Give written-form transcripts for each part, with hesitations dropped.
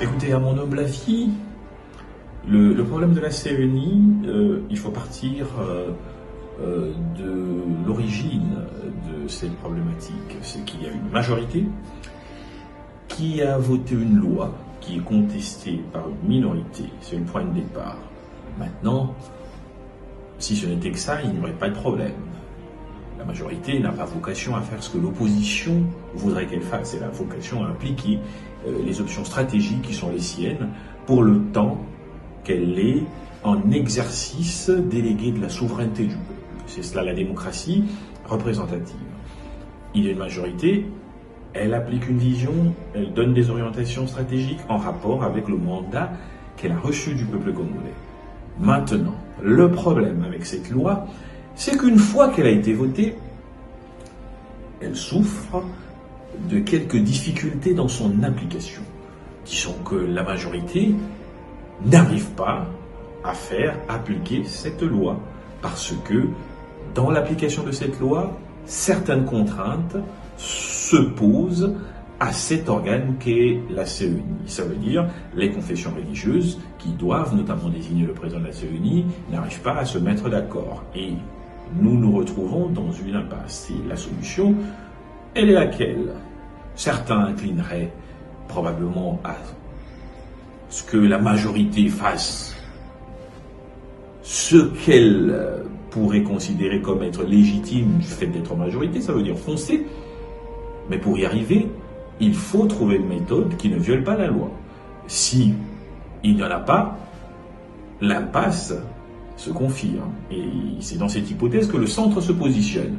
Écoutez, à mon humble avis, le problème de la CENI, il faut partir de l'origine de cette problématique. C'est qu'il y a une majorité qui a voté une loi qui est contestée par une minorité. C'est le point de départ. Maintenant, si ce n'était que ça, il n'y aurait pas de problème. La majorité n'a pas vocation à faire ce que l'opposition voudrait qu'elle fasse. Elle a vocation à impliquer les options stratégiques qui sont les siennes pour le temps qu'elle est en exercice délégué de la souveraineté du peuple. C'est cela la démocratie représentative. Il y a une majorité, elle applique une vision, elle donne des orientations stratégiques en rapport avec le mandat qu'elle a reçu du peuple congolais. Maintenant, le problème avec cette loi, c'est qu'une fois qu'elle a été votée, elle souffre de quelques difficultés dans son application. Disons que la majorité n'arrive pas à faire appliquer cette loi parce que dans l'application de cette loi, certaines contraintes se posent à cet organe qu'est la CENI. Ça veut dire les confessions religieuses qui doivent notamment désigner le président de la CENI n'arrivent pas à se mettre d'accord. Et nous nous retrouvons dans une impasse. Et la solution, elle est laquelle? Certains inclineraient probablement à ce que la majorité fasse ce qu'elle pourrait considérer comme être légitime du fait d'être majorité, ça veut dire foncer. Mais pour y arriver, il faut trouver une méthode qui ne viole pas la loi. Si il n'y en a pas, l'impasse se confirme. Et c'est dans cette hypothèse que le centre se positionne.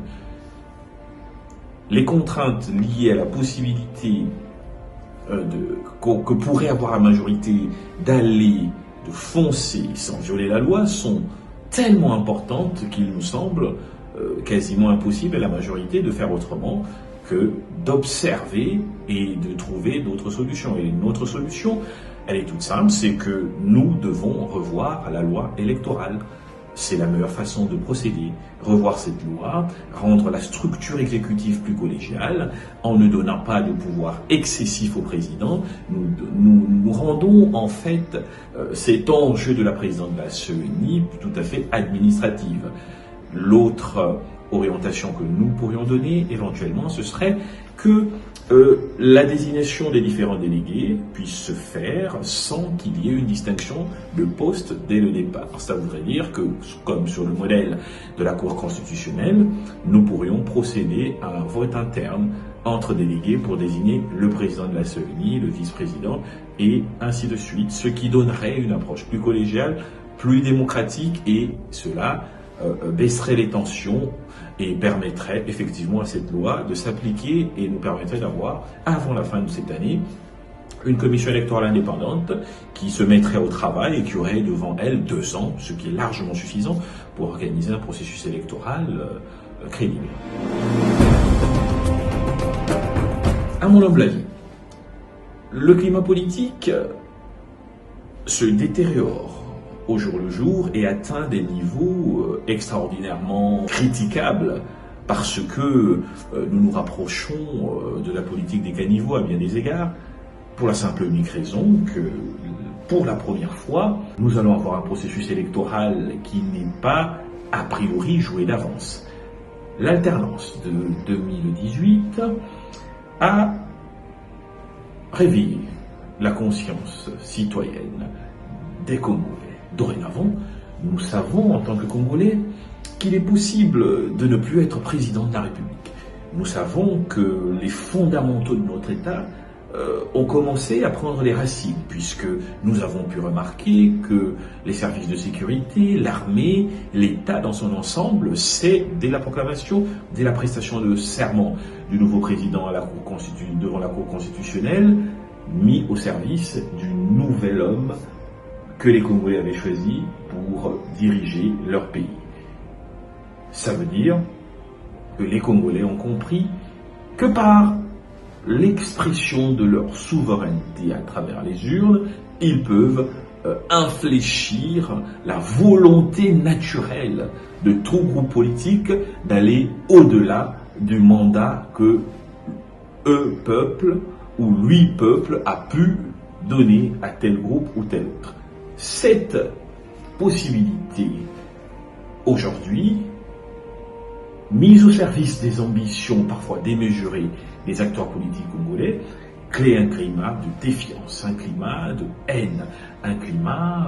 Les contraintes liées à la possibilité que pourrait avoir la majorité de foncer sans violer la loi sont tellement importantes qu'il nous semble quasiment impossible à la majorité de faire autrement que d'observer et de trouver d'autres solutions. Et notre solution, elle est toute simple, c'est que nous devons revoir la loi électorale. C'est la meilleure façon de procéder. Revoir cette loi, rendre la structure exécutive plus collégiale, en ne donnant pas de pouvoir excessif au président. Nous rendons en fait cet enjeu de la présidence de la CENI tout à fait administrative. L'autre orientation que nous pourrions donner éventuellement, ce serait que la désignation des différents délégués puisse se faire sans qu'il y ait une distinction de poste dès le départ. Ça voudrait dire que, comme sur le modèle de la Cour constitutionnelle, nous pourrions procéder à un vote interne entre délégués pour désigner le président de la CENI, le vice-président, et ainsi de suite, ce qui donnerait une approche plus collégiale, plus démocratique, et cela baisserait les tensions et permettrait effectivement à cette loi de s'appliquer et nous permettrait d'avoir, avant la fin de cette année, une commission électorale indépendante qui se mettrait au travail et qui aurait devant elle 2 ans, ce qui est largement suffisant pour organiser un processus électoral crédible. À mon humble avis, le climat politique se détériore au jour le jour et atteint des niveaux extraordinairement critiquables parce que nous nous rapprochons de la politique des caniveaux à bien des égards, pour la simple et unique raison que pour la première fois, nous allons avoir un processus électoral qui n'est pas a priori joué d'avance. L'alternance de 2018 a réveillé la conscience citoyenne des Congolais. Dorénavant, nous savons en tant que Congolais qu'il est possible de ne plus être président de la République. Nous savons que les fondamentaux de notre État ont commencé à prendre les racines, puisque nous avons pu remarquer que les services de sécurité, l'armée, l'État dans son ensemble, c'est dès la proclamation, dès la prestation de serment du nouveau président devant la Cour constitutionnelle, mis au service du nouvel homme que les Congolais avaient choisi pour diriger leur pays. Ça veut dire que les Congolais ont compris que par l'expression de leur souveraineté à travers les urnes, ils peuvent infléchir la volonté naturelle de tout groupe politique d'aller au-delà du mandat que eux, peuple, ou lui, peuple, a pu donné à tel groupe ou tel autre. Cette possibilité, aujourd'hui, mise au service des ambitions parfois démesurées des acteurs politiques congolais, crée un climat de défiance, un climat de haine, un climat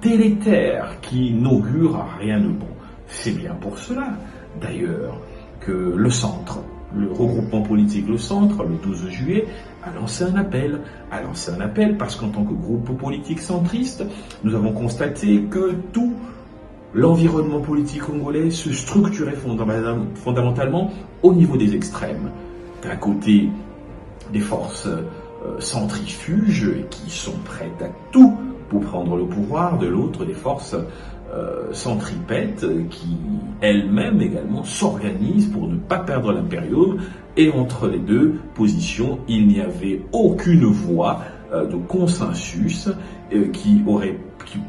délétère qui n'augure à rien de bon. C'est bien pour cela, d'ailleurs, que le centre, le regroupement politique Le Centre, le 12 juillet, a lancé un appel. A lancé un appel parce qu'en tant que groupe politique centriste, nous avons constaté que tout l'environnement politique congolais se structurait fondamentalement au niveau des extrêmes. D'un côté, des forces centrifuges qui sont prêtes à tout pour prendre le pouvoir, de l'autre, des forces centripètes qui elles-mêmes également s'organisent pour ne pas perdre l'impérium, et entre les deux positions, il n'y avait aucune voie de consensus qui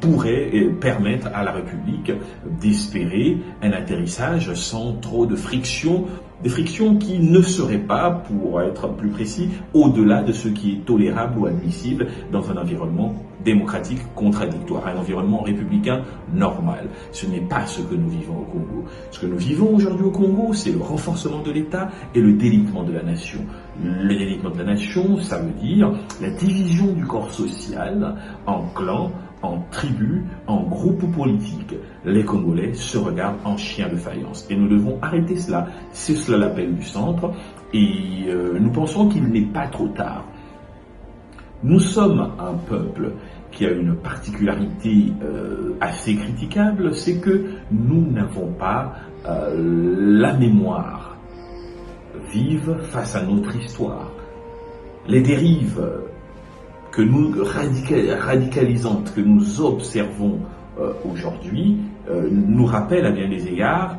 pourrait permettre à la République d'espérer un atterrissage sans trop de friction, des frictions qui ne seraient pas, pour être plus précis, au-delà de ce qui est tolérable ou admissible dans un environnement démocratique contradictoire, un environnement républicain normal. Ce n'est pas ce que nous vivons au Congo. Ce que nous vivons aujourd'hui au Congo, c'est le renforcement de l'État et le délitement de la nation. Le délitement de la nation, ça veut dire la division du corps social en clans, en tribus, en groupes politiques. Les Congolais se regardent en chiens de faïence. Et nous devons arrêter cela. C'est cela l'appel du centre. Et nous pensons qu'il n'est pas trop tard. Nous sommes un peuple qui a une particularité assez critiquable, c'est que nous n'avons pas la mémoire vive face à notre histoire. Les dérives que nous radicalisantes que nous observons aujourd'hui nous rappellent à bien des égards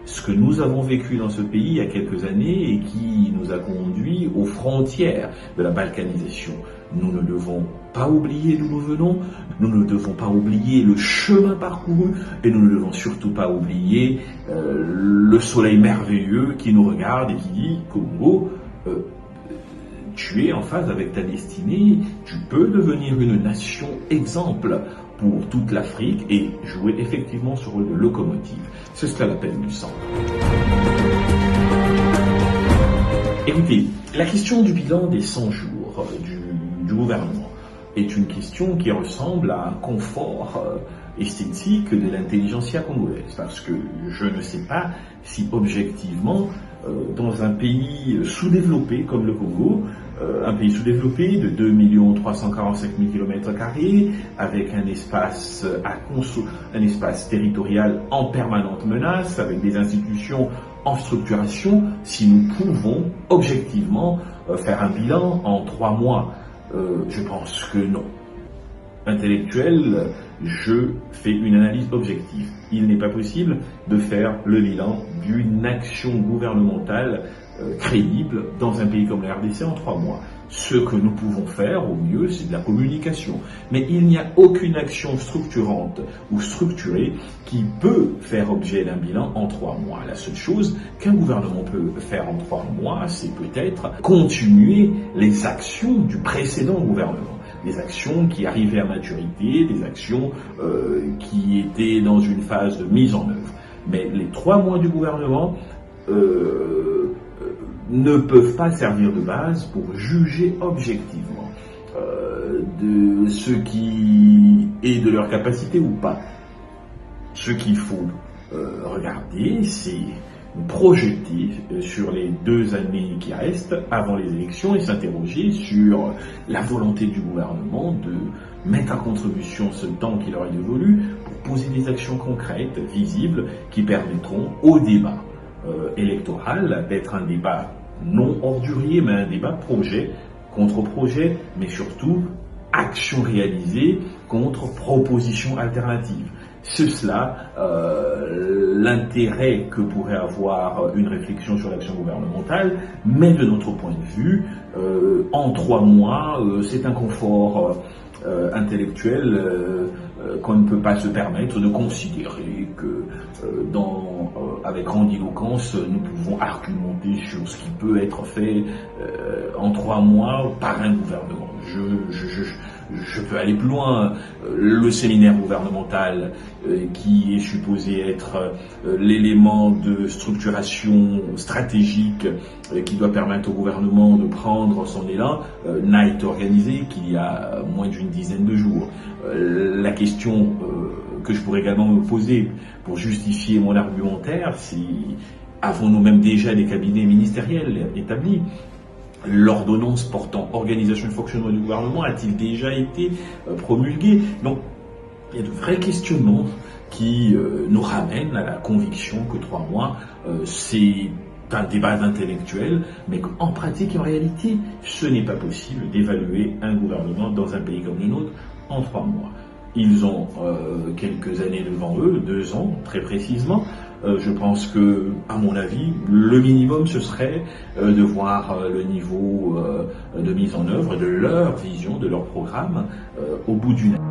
ce que nous avons vécu dans ce pays il y a quelques années et qui nous a conduit aux frontières de la balkanisation. Nous ne devons pas oublier d'où nous venons, nous ne devons pas oublier le chemin parcouru et nous ne devons surtout pas oublier le soleil merveilleux qui nous regarde et qui dit « Congo, tu es en phase avec ta destinée, tu peux devenir une nation exemple pour toute l'Afrique et jouer effectivement ce rôle de locomotive. » C'est cela l'appel du centre. Écoutez, la question du bilan des 100 jours du gouvernement est une question qui ressemble à un confort esthétique de l'intelligentsia congolaise, parce que je ne sais pas si objectivement, dans un pays sous-développé comme le Congo, un pays sous-développé de 2 345 000 km², avec un espace un espace territorial en permanente menace, avec des institutions en structuration, si nous pouvons objectivement faire un bilan en 3 mois, je pense que non. Intellectuel, je fais une analyse objective. Il n'est pas possible de faire le bilan d'une action gouvernementale crédible dans un pays comme la RDC en 3 mois. Ce que nous pouvons faire au mieux, c'est de la communication. Mais il n'y a aucune action structurante ou structurée qui peut faire objet d'un bilan en 3 mois. La seule chose qu'un gouvernement peut faire en 3 mois, c'est peut-être continuer les actions du précédent gouvernement. Des actions qui arrivaient à maturité, des actions qui étaient dans une phase de mise en œuvre. Mais les 3 mois du gouvernement ne peuvent pas servir de base pour juger objectivement de ce qui est de leur capacité ou pas. Ce qu'il faut regarder, c'est projeter sur les 2 années qui restent avant les élections et s'interroger sur la volonté du gouvernement de mettre à contribution ce temps qui leur est dévolu pour poser des actions concrètes, visibles, qui permettront au débat électoral d'être un débat non ordurier, mais un débat projet contre projet, mais surtout action réalisée contre proposition alternative. C'est cela l'intérêt que pourrait avoir une réflexion sur l'action gouvernementale, mais de notre point de vue, en 3 mois, c'est un confort intellectuelle qu'on ne peut pas se permettre de considérer que avec grandiloquence, nous pouvons argumenter sur ce qui peut être fait en 3 mois par un gouvernement. Je peux aller plus loin. Le séminaire gouvernemental, qui est supposé être l'élément de structuration stratégique qui doit permettre au gouvernement de prendre son élan, n'a été organisé qu'il y a moins d'une dizaine de jours. La question que je pourrais également me poser pour justifier mon argumentaire, c'est: avons-nous même déjà des cabinets ministériels établis? L'ordonnance portant organisation et fonctionnement du gouvernement a-t-il déjà été promulguée? Donc, il y a de vrais questionnements qui nous ramènent à la conviction que 3 mois, c'est un débat intellectuel, mais qu'en pratique et en réalité, ce n'est pas possible d'évaluer un gouvernement dans un pays comme le nôtre en 3 mois. Ils ont quelques années devant eux, 2 ans très précisément. Je pense que, à mon avis, le minimum ce serait de voir le niveau de mise en œuvre de leur vision, de leur programme au bout d'une année.